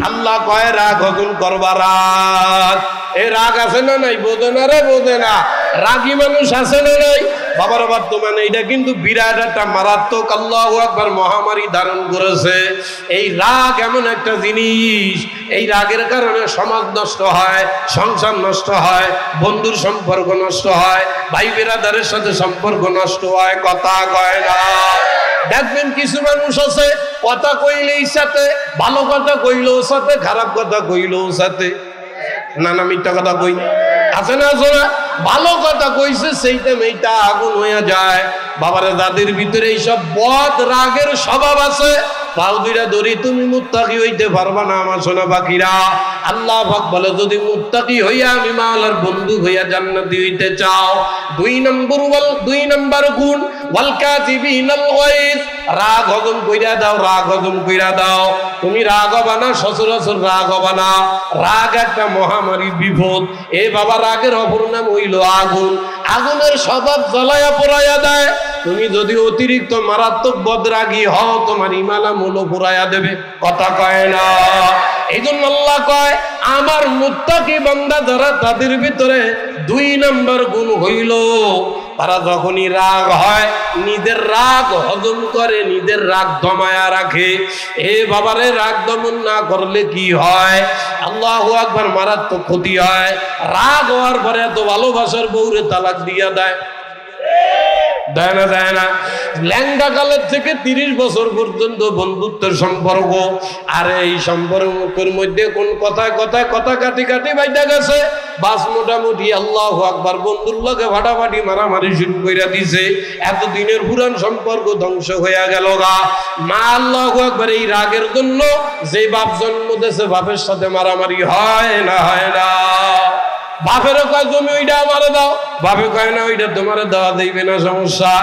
আল্লাহ কয় রাগ হজম করবা রাগ। এই রাগ আছে না নাই? বোঝে না রে, বোঝে না। রাগী মানুষ আছে না নাই? বাবার বর্তমানে এটা কিন্তু বিরাট একটা মারাত্মক আল্লাহু আকবার মহামারী ধারণ করেছে। এই রাগ এমন একটা জিনিস, এই রাগের কারণে সমাজ নষ্ট হয়, সংসার নষ্ট হয়, বন্ধুর সম্পর্ক নষ্ট হয়, ভাই বিরাদারের সাথে সম্পর্ক নষ্ট হয়, কথা কয় না। দেখবেন কিছু মানুষ আছে কথা কইলেই সাথে, ভালো কথা কইলেও সাথে, খারাপ কথা কইলেও সাথে, নানা মিথ্যা কথা কই আছে না, আছে না? ভালো কথা কইছে সেইটা মেয়েটা আগুন হয়ে যায়। বাবারে যাদের ভিতরে এইসব বদ রাগের স্বভাব আছে, পাও দুইটা ধরি তুমি মুত্তাকি হইতে পারবা না আমার সোনা পাখিরা। আল্লাহ পাক বলে যদি মুত্তাকি হইয়া আমি মাওলার বন্ধু হইয়া জান্নাতি হইতে চাও, দুই নম্বর গুণ ওয়াল কাযিবিনাল গায়জ, রাগ হজম কইরা দাও, রাগ হজম কইরা দাও। তুমি রাগ হবা না, সচরাচর রাগ হবা না। রাগ একটা মহামারী, বিপদ। এ বাবা রাগের অপর নাম হইল আগুন। আগুনের স্বভাব জ্বালায়া পোড়াইয়া দেয়। তুমি যদি অতিরিক্ত মারাত্মক বদরাগী হও, তোমার ঈমান আমল পোড়াইয়া দেবে, কথা কয় না। এই জন্য আল্লাহ কয় আমার মুত্তাকি বান্দা যারা, তাদের ভিতরে দুই নম্বর গুণ হইল তারা যখনই রাগ হয় নিজের রাগ হজম করে, নিজের রাগ দমায়া রাখে। এ বাবারে রাগ দমন না করলে কি হয়? আল্লাহু আকবার, মারাত্মক ক্ষতি হয়। রাগ হওয়ার পরে এত ভালোবাসার বউরে তালাক দিয়া দেয়, দেয় না, দেয় না? ল্যাংড়া কালের থেকে 30 বছর পর্যন্ত বন্ধুত্বের সম্পর্ক, আর এই সম্পর্কের মধ্যে কোন কথায় কথায় কথা কাটি কাটি বাইটা গেছে, বাস মোটামুটি আল্লাহু আকবার বন্ধুর লগে ফাটাফাটি মারামারি শুরু কইরা দিছে। এতদিনের পুরান সম্পর্ক ধ্বংস হইয়া গেল গা। মা আল্লাহু আকবার, এই রাগের জন্য যে বাপ জন্ম দিয়েছে বাপের সাথে মারামারি হয় না, হয় না? বাপের কয় জমি ওইটা আমারে দাও, বাপে কয় না ওইটা তোমার দেওয়া দিবে না, সমস্যা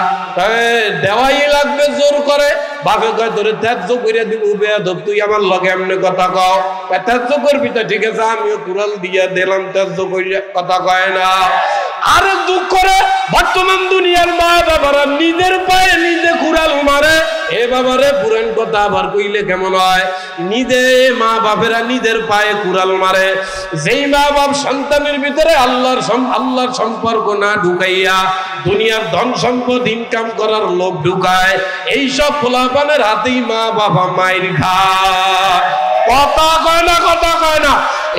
দেওয়াই লাগবে জোর করে। বাপে কয় তোরে ত্যায্য করে দিব, বেয়াদব তুই আমার লগে এমনি কথা কও। ত্যায্য করবি তো ঠিক আছে, আমিও কুড়াল দিয়া দিলাম, ত্যায্য কইলে কথা কয় না। আর দুঃখ করে বর্তমান দুনিয়ার মা বাবারা নিজের পায়ে নিজে কুড়াল মারে। এ বাবারে পুরান কথা আবার কইলে কেমন হয়? নিজে মা বাপেরা নিজের পায়ে কুড়াল মারে। যেই মা বাপ সন্তানের ভিতরে আল্লাহর সম্পর্ক না ঢুকাইয়া দুনিয়ার ধন সম্পদ ইনকাম করার লোভ ঢুকায়, এইসব পোলাপানের হাতেই মা বাবা মাইর খায়। কথা কয় না, কথা কয় না।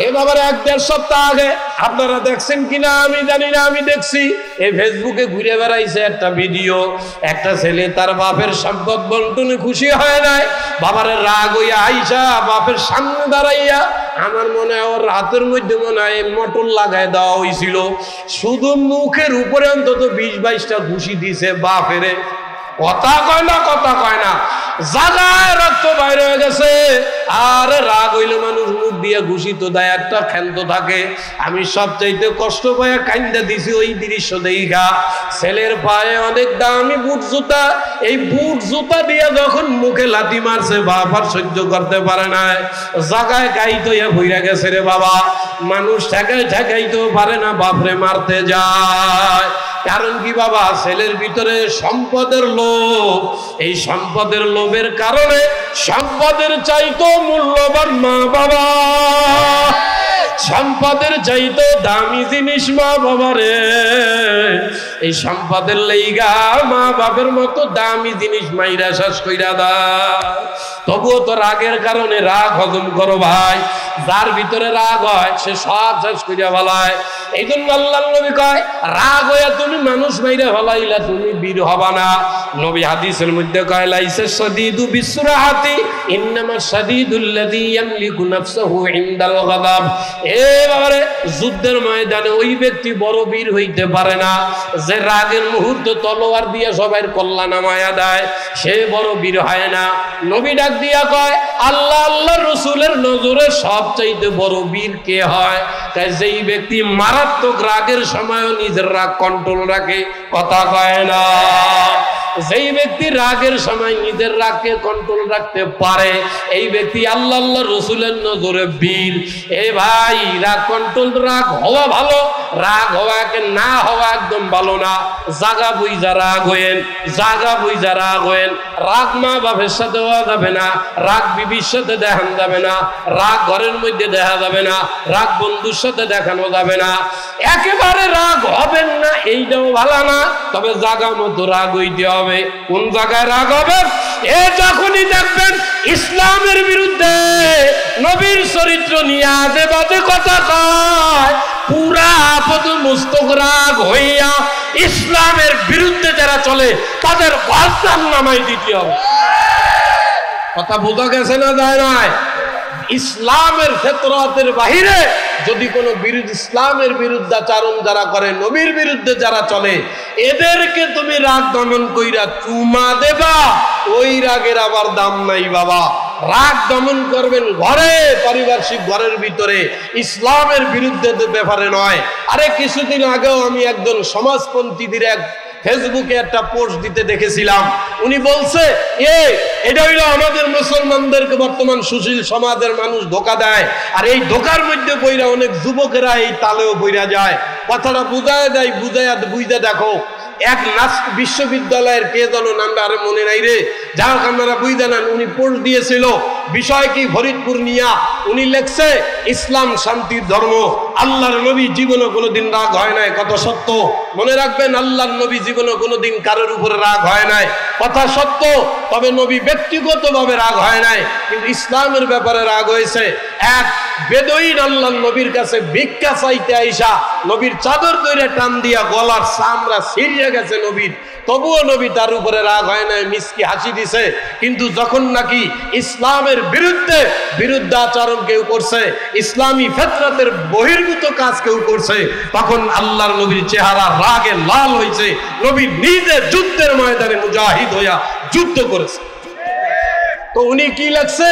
এ বাবার 1-1.5 সপ্তাহ আগে আপনারা দেখছেন কিনা আমি জানি না, আমি দেখছি এই ফেসবুকে ঘুরে বেড়াইছে একটা ভিডিও। একটা ছেলে তার বাপের সম্পদ বন্টনে খুশি হয় নাই, বাবারে রাগ হইয়া আইসা বাপের সামনে দাঁড়াইয়া, আমার মনে হয় ওর হাতের মধ্যে মনে হয় মটর লাগাই দেওয়া হয়েছিল। শুধু মুখের উপরে অন্তত 20-22টা ঘুষি দিছে বাপেরে। কথা কয় না, কথা কয় না। জাগায় রক্ত বাইরে হয়ে গেছে। আর রাগ হইলে মানুষ মুখ দিয়ে ঘুষি তো দেয়, একটা ক্ষান্ত থাকে। আমি সবচাইতে কষ্ট পাইয়া কান্দা দিছি ওই দৃশ্য দেখা। ছেলের পায়ে অনেক দামি বুট জুতা, এই বুট জুতা দিয়ে যখন মুখে লাথি মারছে বাপ আর সহ্য করতে পারে না, জাগায় গাইতে ভইরা গেছে রে বাবা। মানুষ ঠেকাই ঠেকাইতেও পারে না, বাপরে মারতে যায়। কারণ কি বাবা? ছেলের ভিতরে সম্পদের লোভ। এই সম্পদের লোভের কারণে সম্পদের চাইতো মূল্যবান মা বাবা, সম্পদের চাইতো দামি জিনিস মা বাবা রে। এই সম্পদের লাইগা মা বাপের মতো দামি জিনিস মাইরা শেষ কইরা দেয়। তবুও তো রাগের কারণে, রাগ হজম করো ভাই। যার ভিতরে রাগ হয় সে সব শেষ কইরা ফেলায়। এই জন্য আল্লাহর নবী কয় রাগ হইয়া তুমি মানুষ মাইরা ফেলাইলা, তুমি বীর হবা না। নবী হাদিসের মধ্যে কয় লাইসা শাদীদু বিসরাহাতি ইন্নামা শাদীদুল্লাযী ইয়ামলিকু নাফসাহু ইনদাল গাদাব। এ বাবারে, যুদ্ধের ময়দানে ওই ব্যক্তি বড় বীর হইতে পারে না যে রাগের মুহূর্তে তলোয়ার দিয়ে সবার কল্লা নামায়া দেয়, সে বড় বীর হয় না। নবী ডাক দিয়া কয় আল্লাহ আল্লাহর রাসূলের নজরে সবচাইতে বড় বীর কে হয়? তাই যেই ব্যক্তি মারাত্মক রাগের সময়ও নিজের রাগ কন্ট্রোল রাখে, কথা কয় না। যেই ব্যক্তি রাগের সময় নিজের রাগকে কন্ট্রোল রাখতে পারে, এই ব্যক্তি আল্লাহ আল্লাহ রসুলের নজরে বীর। এ ভাই, রাগ কন্ট্রোল, রাগ হওয়া ভালো, রাগ হওয়াকে না হওয়া একদম ভালো না। জাগা বুঝা রাগ হয়েন, জাগা বুঝা রাগ হয়েন। রাগ মা বাপের সাথে হওয়া যাবে না, রাগ বিবির সাথে দেখান যাবে না, রাগ ঘরের মধ্যে দেখা যাবে না, রাগ বন্ধুর সাথে দেখানো যাবে না। একেবারে রাগ হবেন না এইটাও ভালো না, তবে জাগা মতো রাগ হইতে হবে। কোন জায়গায় রাগ হবে? এ যখনই দেখবেন ইসলামের বিরুদ্ধে, নবীর চরিত্র নিয়ে আজে বাজে কথা কয়, পুরা আপদ মস্তক রাগ হইয়া ইসলামের বিরুদ্ধে যারা চলে তাদের গর্দান নামাই দিতে হবে। কথা বোঝা গেছে না? যায় নাই? ইসলামের ফিতরাতের বাহিরে যদি কোনো ইসলামের বিরুদ্ধাচরণ যারা করে, নবীর বিরুদ্ধে যারা চলে, এদেরকে তুমি রাগ দমন কইরা চুমা দেবা, ওই রাগের আবার দাম নাই বাবা। রাগ দমন করবেন ঘরে, পারিপার্শ্বিক ঘরের ভিতরে, ইসলামের বিরুদ্ধে ব্যাপারে নয়। আরে কিছুদিন আগেও আমি একজন সমাজপন্থীদের এক ফেসবুকে একটা পোস্ট দিতে দেখেছিলাম। উনি বলছে এটা হইলো আমাদের মুসলমানদেরকে বর্তমান সুশীল সমাজের মানুষ ধোকা দেয়, আর এই ধোকার মধ্যে বইরা অনেক যুবকেরা এই তালেও বইরা যায়। কথাটা বুঝায় দেয়, বুঝা দেখো। এক বিশ্ববিদ্যালয়ের কে যেন নামটা আরে মনে নাই রে, যার আপনারা বুঝতে নেন, উনি পোস্ট দিয়েছিল বিষয় কি ফরিদপুর নিয়া। উনি লেখছে ইসলাম শান্তির ধর্ম, আল্লাহর নবী জীবনে কোনোদিন রাগ হয় নাই, কথা সত্য। মনে রাখবেন, আল্লাহর নবী জীবনে কোনোদিন কারোর উপরে রাগ হয় নাই, কথা সত্য। তবে নবী ব্যক্তিগতভাবে রাগ হয় নাই, কিন্তু ইসলামের ব্যাপারে রাগ হয়েছে। এক বেদুইন আল্লাহর নবীর কাছে ভিক্ষা চাইতে আইসা নবীর চাদর ধরে টান দিয়া গলার চামড়া ছিঁড়িয়ে গেছে নবীর, তবুও নবী তার উপরে রাগ হয় নাই, মিসকি হাসি দিছে। কিন্তু যখন নাকি ইসলামের বিরুদ্ধাচরণ কেউ করছে, ইসলামী ফিতরাতের বহির্ভূত কাজ কেউ করছে, তখন আল্লাহর নবীর চেহারা রাগে লাল হয়েছে। নবী নিজে যুদ্ধের ময়দানে মুজাহিদ হইয়া যুদ্ধ করেছে। তো উনি কি লাগছে?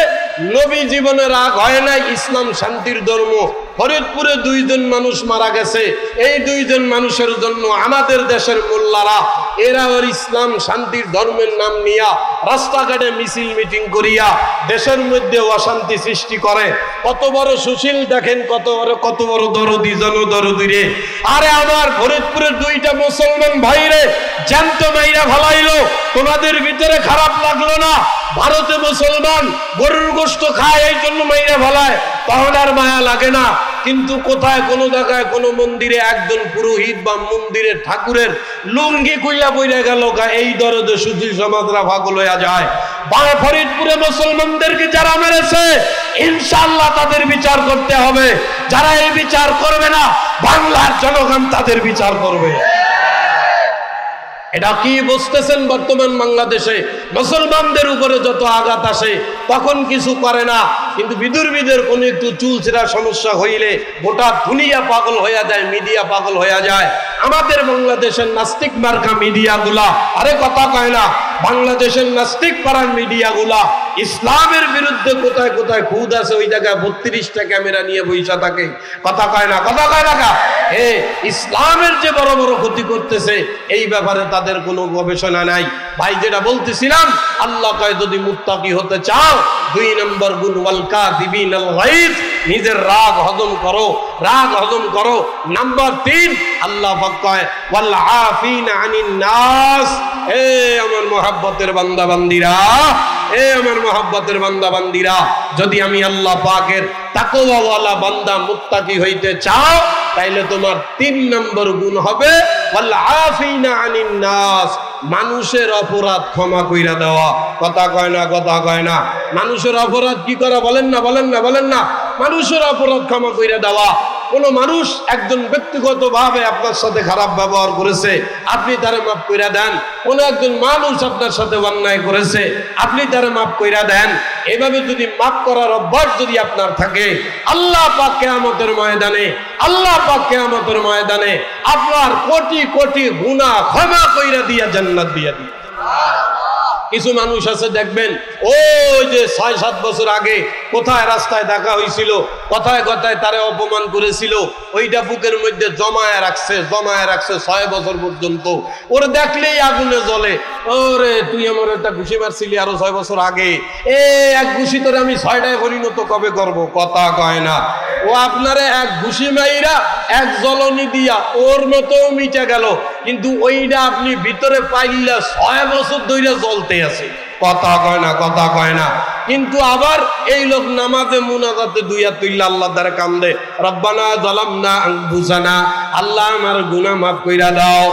নবী জীবনে রাগ হয় নাই, ইসলাম শান্তির ধর্ম। ফরিদপুরে 2 জন মানুষ মারা গেছে, এই 2 জন মানুষের জন্য আমাদের দেশের মোল্লারা এরা ওর ইসলাম শান্তির ধর্মের নাম নিয়া রাস্তাঘাটে মিছিল মিটিং করিয়া দেশের মধ্যে অশান্তি সৃষ্টি করে। কত বড় সুশীল দেখেন, কত বড় দরদি, জনদরদি রে। আরে আমার ফরিদপুরের 2টা মুসলমান ভাইরে জ্যান্ত মাইরা ফেলাইলো, তোমাদের ভিতরে খারাপ লাগলো না? ভারতে মুসলমান গরুর গোশত খায়, এই জন্য মাইরা ফেলায়, তাহলে আর মায়া লাগে না? কিন্তু কোথায় কোনো জায়গায় কোনো মন্দিরে একজন পুরোহিত বা মন্দিরের ঠাকুরের লুঙ্গি কইলা বইরা গেল, এই দরদে সুশীল সমাজরা পাগল হইয়া যায়। ফরিদপুরে মুসলমানদেরকে যারা মেরেছে, ইনশাআল্লাহ তাদের বিচার করতে হবে। যারা এই বিচার করবে না, বাংলার জনগণ তাদের বিচার করবে। এটা কি বুঝতেছেন? বর্তমান বাংলাদেশে মুসলমানদের উপরে যত আঘাত আসে তখন কিছু করে না, কিন্তু বিদুর্বীদের কোনো একটু চুলচেরা সমস্যা হইলে গোটা দুনিয়া পাগল হয়ে যায়, মিডিয়া পাগল হয়ে যায়। আমাদের বাংলাদেশের নাস্তিক মার্কা মিডিয়াগুলা, আরে কথা কয় না, বাংলাদেশের নাস্তিক পাড়ার মিডিয়াগুলা ইসলামের বিরুদ্ধে কোথায় কোথায় খুদ আছে, ওই জায়গায় 32টা ক্যামেরা নিয়ে বইসা থাকে। কথা কয় না, কথা কয় না। ইসলামের যে বড় বড় ক্ষতি করতেছে, এই ব্যাপারে তাদের কোনো গবেষণা নাই। ভাই যেটা বলতেছিলাম, আল্লাহ কয় যদি মুত্তাকি হতে চাও, 2 নম্বর গুণ ওয়াল কাযিবিনাল গায়জ, নিজের রাগ হজম করো, রাগ হজম করো। নাম্বার 3 আল্লাহ পাক কয় ওয়াল আফিনা আনিন নাস। আমার মহব্বতের বান্দা বান্দিরা, আমার মহব্বতের বান্দা বান্দিরা, যদি আমি আল্লাহ পাকের তাকওয়াওয়ালা বান্দা মুত্তাকি হইতে চাও, তাইলে তোমার 3 নম্বর গুণ হবে ওয়াল আফিনা আনিন নাস, মানুষের অপরাধ ক্ষমা কইরা দেওয়া। কথা কয় না, কথা কয় না। মানুষের অপরাধ কি করা? বলেন না, বলেন না, বলেন না। মানুষের অপরাধ ক্ষমা কইরা দেওয়া। কোন মানুষ একজন ব্যক্তিগতভাবে আপনার সাথে খারাপ ব্যবহার করেছে, আপনি তারে মাফ কইরা দেন। কোন একজন মানুষ আপনার সাথে অন্যায় করেছে, আপনি তারে মাফ কইরা দেন। এভাবে যদি মাফ করার অভ্যাস যদি আপনার থাকে, আল্লাহ পাক কিয়ামতের ময়দানে, আল্লাহ পাক কিয়ামতের ময়দানে আপনার কোটি কোটি গুনাহ ক্ষমা কইরা দিয়া জান্নাত দিয়া দিবেন। কিছু মানুষ আছে দেখবেন ওই যে ৬-৭ বছর আগে কোথায় রাস্তায় দেখা হয়েছিল, কথায় কথায় তারে অপমান করেছিল, ওইটা বুকের মধ্যে জমায় রাখছে ৬ বছর পর্যন্ত। ওরে দেখলেই আগুনে জ্বলে, ওরে তুই আমার একটা ঘুষি মারছিলি আরো ৬ বছর আগে, এক ঘুষি তোরে আমি ৬টায় পরিণত কবে করব? কথা কয় না। ও আপনারে এক ঘুষি মাইরা এক জ্বলনি দিয়া ওর মতো মিটে গেল, কিন্তু ওইটা আপনি ভিতরে পাইলা ৬ বছর ধরে জ্বলতে আছে। কথা কয় না, কথা কয় না। কিন্তু আবার এই লোক নামাজে মুনাজাতে দুই হাত তুইলা আল্লাহর দ্বারা কান্দে, রব্বানা যালামনা আনফুসানা, আল্লাহ আমার গুনাহ মাফ কইরা দাও।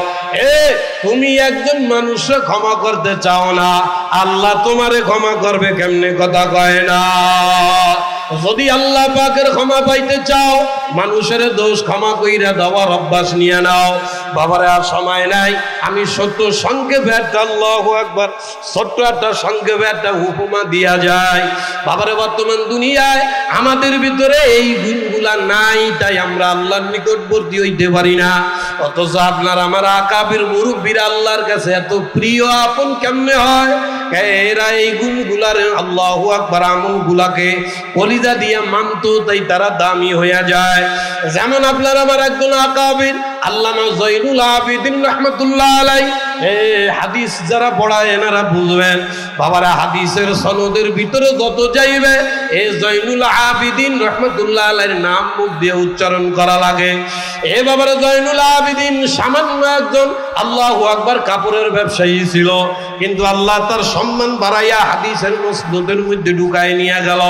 তুমি একজন মানুষকে ক্ষমা করতে চাও না, আল্লাহ তোমারে ক্ষমা করবে কেমনে? কথা কয় না। যদি আল্লাহ পাকের ক্ষমা পাইতে চাও, মানুষের দোষ ক্ষমা কইরা দেওয়ার অভ্যাস নিয়ে নাও। বাবারে আর সময় নাই, আমি ছোট্ট সংক্ষেপে একটা, আল্লাহু আকবার, ছোট্ট একটা সংক্ষেপে একটা উপমা দিয়া যায়। বাবারে বর্তমান দুনিয়ায় আমাদের ভিতরে এই গুণগুলা নাই, তাই আমরা আল্লাহর নিকটবর্তী হইতে পারি না। অথচ আপনার আমার আকাবির মুরব্বীরা আল্লাহর কাছে এত প্রিয় আপন কেমনে হয়? এরা এই গুণগুলার, আল্লাহু আকবার, আমলগুলাকে কলিজা দিয়া মানতো, তাই তারা দামি হইয়া যায়। যেমন আপনার আমার একজন আকাবির আল্লামা জয়নুল আবিদিন রাহমাতুল্লাহ আলাইহি, হাদিস যারা পড়ায় এনারা বুঝবেন। বাবারা হাদিসের সনদের ভিতরে যত যাইবে জয়নুল আবিদিন রাহমাতুল্লাহ আলাইহির নাম মুখ দিয়ে উচ্চারণ করা লাগে। বাবারা জয়নুল আবিদিন সামান্য একজন, আল্লাহু আকবার, কাপড়ের ব্যবসায়ী ছিল, কিন্তু আল্লাহ তার সম্মান বাড়াইয়া হাদিসের মসনদের মধ্যে ঢুকায় নিয়ে গেল।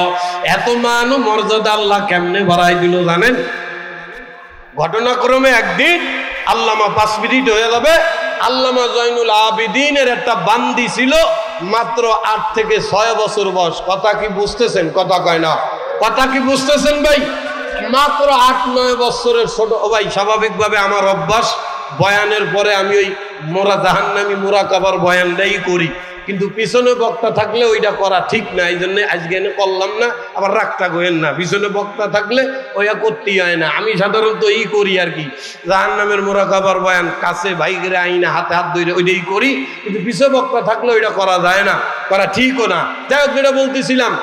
এত মান ও মর্যাদা আল্লাহ কেমনে বাড়াই দিল জানেন? ঘটনাক্রমে একদিন, আল্লামা 5 মিনিট হয়ে যাবে, আল্লামা জয়নুল আবিদিনের একটা বান্দি ছিল মাত্র 8 থেকে 6 বছর বয়স। কথা কি বুঝতেছেন? কথা কয় না। কথা কি বুঝতেছেন ভাই? মাত্র 8-9 বছরের ছোট ভাই। স্বাভাবিকভাবে আমার অভ্যাস, বয়ানের পরে আমি ওই জাহান্নামী মুরাকাবার বয়ানটাই করি, কিন্তু পিছনে বক্তা থাকলে ওইটা করা ঠিক না, এই জন্য আজকে এনে করলাম না। আবার রাগটা গোয়েন না, পিছনে বক্তা থাকলে ওইটা করতেই হয় না। আমি সাধারণত এই করি আর কি, জাহান্নামের মুরাকাবার বয়ান কাছে ভাইগেরে আইনা হাতে হাত ধরে ওইটাই করি, কিন্তু পিছনে বক্তা থাকলে ওইটা করা যায় না, করা ঠিকও না। যাই হোক, যেটা বলতেছিলাম,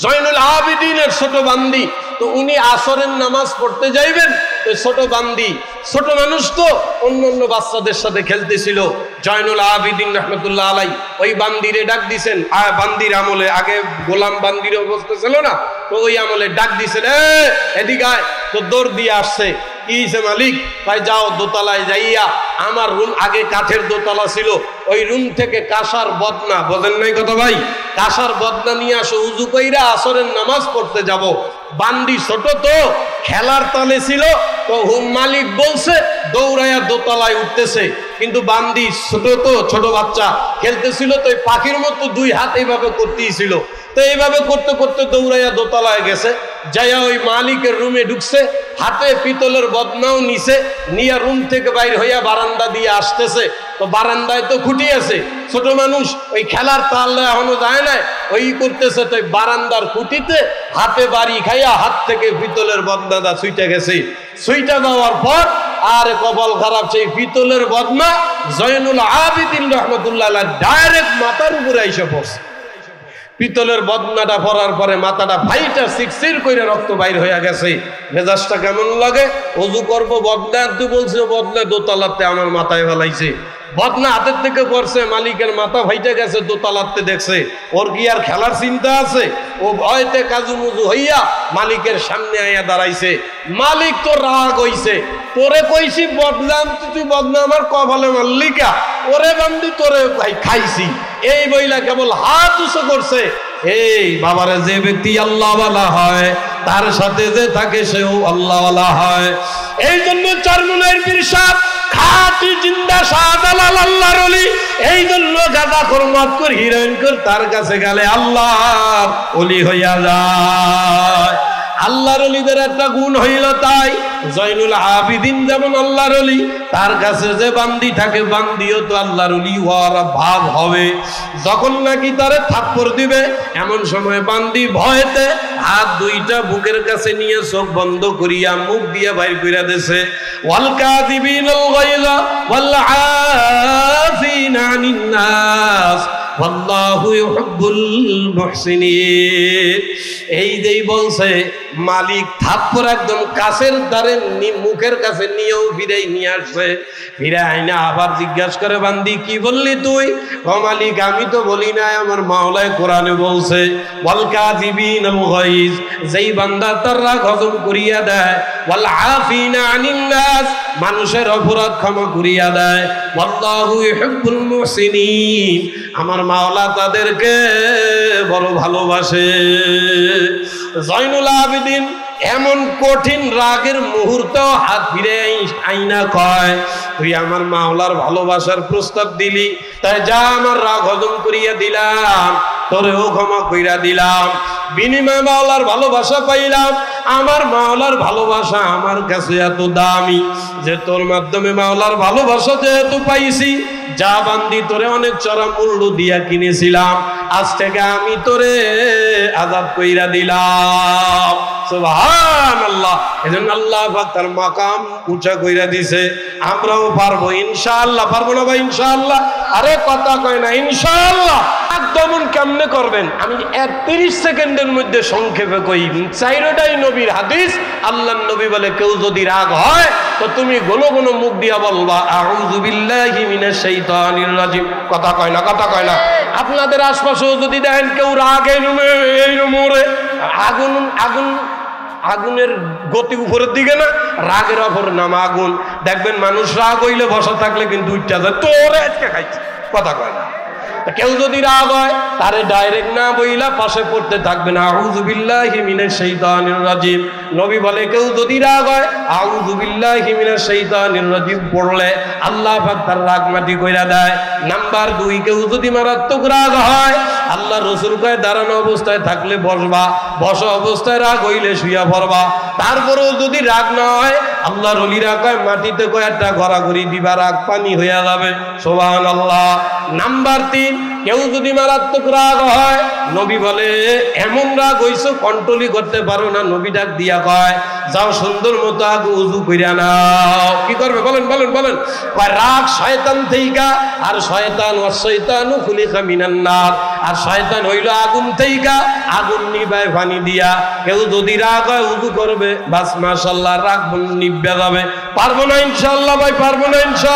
জয়নুল আবিদিনের ছোট বান্দি, তো উনি আসরের নামাজ পড়তে যাইবেন, তো ছোট বান্দি, ছোট মানুষ তো অন্য অন্য বাচ্চাদের সাথে খেলতেছিল। জয়নুল আবিদিন রাহমাতুল্লাহ আলাইহি ওই বান্দিরে ডাক দিছেন। বান্দির আমলে আগে গোলাম বান্দির অবস্থা ছিল না, তো ওই আমলে ডাক দিছেন, এদিকে আয়। তো দৌড় দিয়ে আসছে, কি হইছে মালিক? ভাই যাও দোতলায় যাইয়া, আমার রুম আগে কাঠের দোতলা ছিল, ওই রুম থেকে কাঁসার বদনা, বোঝেন নাই কথা ভাই, কাঁসার বদনা নিয়ে আসো, উজু কইরা আসরের নামাজ পড়তে যাব। বান্দি ছোট তো খেলার তালে ছিল, তো মালিক বলছে দৌড়াইয়া দোতলায় উঠতেছে, কিন্তু বান্দি ছোট তো, ছোট বাচ্চা খেলতেছিল, তো পাখির মতো 2 হাত এইভাবে করতেই ছিল। তো এইভাবে করতে করতে দৌড়াইয়া দোতলায় গেছে, যাইয়া ওই মালিকের রুমে ঢুকছে, হাতে পিতলের বদনাও নিছে, নিয়ে রুম থেকে বাইর হইয়া বারান্দা দিয়ে আসতেছে। তো বারান্দায় তো খুঁটি আছে, ছোট মানুষ ওই খেলার তাল এখনো যায় না, ওই করতেছে, তো বারান্দার খুঁটিতে হাতে বাড়ি খাইয়া হাত থেকে পিতলের বদনাটা ছুইটে গেছে। ছুইটা দেওয়ার পর আর কপাল খারাপ, সেই পিতলের বদনা জয়নুল আবিদিন রাহমাতুল্লাহ আলাইহি ডাইরেক্ট মাথার উপরে এসে পড়ছে। পিতলের বদনাটা পরার পরে মাথাটা ফাইটা সিকসির করে রক্ত বাইর হয়ে গেছে। মেজাজটা কেমন লাগে? ওযু করবো, বদনা একটু বলছে, বদনা দোতলাতে আমার মাথায় ফেলাইছে। বদনা হাতের থেকে পড়ছে, মালিকের মাথা ফাইটে গেছে, দোতলাতে দেখছে। ওর কি আর খেলার চিন্তা আছে? ও ভয়তে কাজু মুজু হইয়া মালিকের সামনে আইয়া দাঁড়াইছে। মালিক তো রাগ হইছে, তোরে কইছি বদনাম, তুই বদনা আমার কপালে মাল্লিকা, ওরে বান্দি তোরে খাইছি, এই বইলা কেবল হাত উঁচু করছে। এই বাবারে, যে ব্যক্তি আল্লাহওয়ালা হয় তার সাথে যে থাকে সেও আল্লাহওয়ালা হয়। এই জন্য চরমনাইর পীর সাহেব খাঁটি জিন্দা শাহজালাল আল্লাহর ওলি, এই জন্য গাঁজাখোর মদখোর হিরোইনখোর তার কাছে গেলে আল্লাহর ওলি হইয়া যায়। আল্লাহর ওলিদের একটা গুণ হইল তাই, জয়নুল আবিদিন যেমন আল্লাহর ওলি, তার কাছে যে বান্দি থাকে বান্দিও তো আল্লাহর ওলি হওয়ার ভাব হবে। যখন নাকি তারে থাপ্পড় দিবে, এমন সময় বান্দি ভয়তে হাত 2টা বুকের কাছে নিয়ে চোখ বন্ধ করিয়া মুখ দিয়া বাইর কইরা দেছে, ওয়াল কাযিবিনাল গায়যা ওয়াল আফিনা আনিন নাস, ওয়াল্লাহু ইউহিব্বুল মুহসিনিন। এই যেই বলছে মালিক থাপ্পড় একদম কাছের দ্বারে মুখের কাছে নিয়েও ফিরে নিয়ে আসছে। ফিরে আইনা আবার জিজ্ঞাসা করে, বান্দি কি বললি তুই? ও মালিক আমি তো বলি নাই, আমার মাওলায় কোরআনে বলছে ওয়াল কাযিবিনাল গায়জ, যেই বান্দা তার রাগ হজম করিয়া দেয়, ওয়াল আফিনা আনিন নাস, মানুষের অপরাধ ক্ষমা করিয়া দেয়, ওয়াল্লাহু ইউহিব্বুল মুহসিনিন, আমার মাওলা তাদেরকে বড় ভালোবাসে। জয়নুল আবেদিন এমন কঠিন রাগের মুহূর্তে হাত ফিরে আইনা কয়, তুই আমার মাওলার ভালোবাসার প্রস্তাব দিলি, তাই যা আমার রাগ হজম করিয়া দিলাম, তোরেও ক্ষমা কইরা দিলাম, বিনিময়ে মাওলার ভালোবাসা পাইলাম। আমার মাওলার ভালোবাসা আমার কাছে এত দামি যে তোর মাধ্যমে মাওলার ভালোবাসা যেহেতু পাইছি, যা বান্দি তোরে অনেক চড়া মূল্য দিয়া কিনেছিলাম, আজ থেকে আমি তোরে আযাব কইরা দিলাম। সুবহানাল্লাহ। এজন্য আল্লাহ পাক তার মাকাম উঁচা কইরা দিছে। আমরাও পারবো ইনশাআল্লাহ। পারবো না ভাই? ইনশাআল্লাহ। আরে কথা কয় না ইনশাআল্লাহ। দমন কেমনে করবেন আমি 30 সেকেন্ডের মধ্যে সংক্ষেপে কই। চাইরোটাই নবীর হাদিস। আল্লাহর নবী বলে, কেউ যদি রাগ হয় তো তুমি গোনো গোনো মুখ দিয়া বলবা আউযু বিল্লাহি মিনাশ শাইতানির রাজিম। কথা কয় না, কথা কয় না। আপনাদের আশপাশেও যদি দেখেন কেউ রাগ এই মোরে আগুনের গতি উপরের দিকে না, রাগের অপর নাম আগুন। দেখবেন মানুষ রাগ হইলে বসা থাকলে কিন্তু উঠতে যায়, তোরে আজকে খাইছে। কথা কয় না। কেউ যদি রাগ হয় তারে ডাইরেক্ট না বইলা পাশে পড়তে থাকবে না আউযু বিল্লাহি মিনাশ শাইতানির রাজিম। নবী বলে, কেউ যদি রাগ হয় আউযু বিল্লাহি মিনাশ শাইতানির রাজিম পড়লে আল্লাহ পাক তার রাগ মাটি কইরা দেয়। নাম্বার 2, কেউ যদি মারাত্মক রাগ হয়, আল্লাহ রাসূল কয় দাঁড়ানো অবস্থায় থাকলে বসবা, বসা অবস্থায় রাগ হইলে শুইয়া পড়বা। তারপরেও যদি রাগ না হয়, আল্লাহর ওলিরা কয় মাটিতে কয়েকটা ঘোরাঘুরি দিবা, রাগ পানি হইয়া যাবে। সুবহানাল্লাহ। নাম্বার 3, কেউ যদি মারাত্মক রাগ হয়, নবী বলে এমন রাগ হইছো কন্ট্রোলই করতে পারো না, নবী ডাক দিয়া কয় যাও সুন্দর মতো আগে উযু কইরা নাও। কি করবে বলেন বলেন বলেন? কয় রাগ শয়তান থেইকা, আর শয়তান ওয়াশাইতানু খুলিকা মিনান নার, আর শয়তান হইল আগুন থেইকা, আগুন নিবায় পানি দিয়া। কেউ যদি রাগ হয় উযু করবে, বাস মাশাআল্লাহ রাগ নিভবে যাবে। পারবো না ইনশাআল্লাহ ভাই? পারবো না ইনশাআল্লাহ।